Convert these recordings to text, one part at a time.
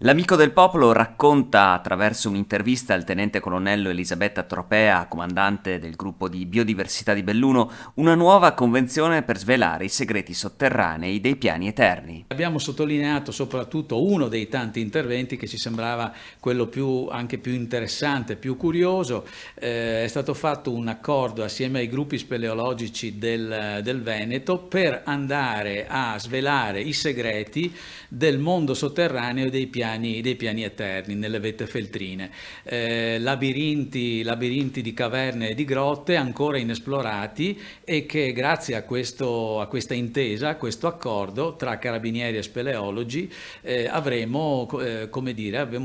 L'Amico del Popolo racconta, attraverso un'intervista al tenente colonnello Elisabetta Tropea, comandante del gruppo di biodiversità di Belluno, una nuova convenzione per svelare i segreti sotterranei dei piani eterni. Abbiamo sottolineato soprattutto uno dei tanti interventi che ci sembrava quello anche più interessante, più curioso. È stato fatto un accordo assieme ai gruppi speleologici del Veneto per andare a svelare i segreti del mondo sotterraneo dei piani eterni nelle vette feltrine. Labirinti di caverne e di grotte ancora inesplorati e che grazie a questa intesa, a questo accordo tra carabinieri e speleologi avremo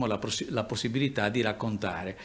la possibilità di raccontare.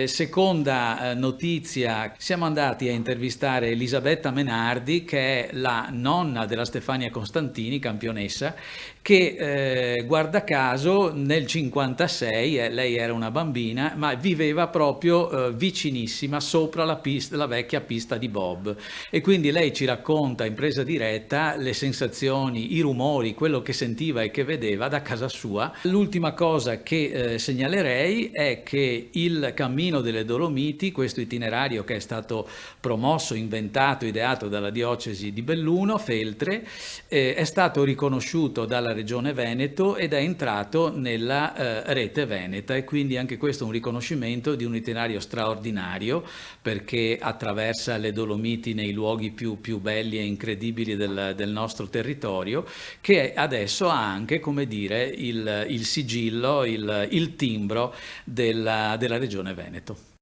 Seconda notizia, siamo andati a intervistare Elisabetta Menardi, che è la nonna della Stefania Constantini, campionessa, che guarda caso nel 56, lei era una bambina, ma viveva proprio vicinissima sopra la vecchia pista di bob, e quindi lei ci racconta in presa diretta le sensazioni, i rumori, quello che sentiva e che vedeva da casa sua. L'ultima cosa che segnalerei è che il Cammino delle Dolomiti, questo itinerario che è stato promosso, inventato, ideato dalla diocesi di Belluno, Feltre, è stato riconosciuto dalla Regione Veneto ed è entrato nella rete veneta, e quindi anche questo è un riconoscimento di un itinerario straordinario, perché attraversa le Dolomiti nei luoghi più belli e incredibili del nostro territorio, che adesso ha anche, come dire, il sigillo, il timbro della Regione Veneto.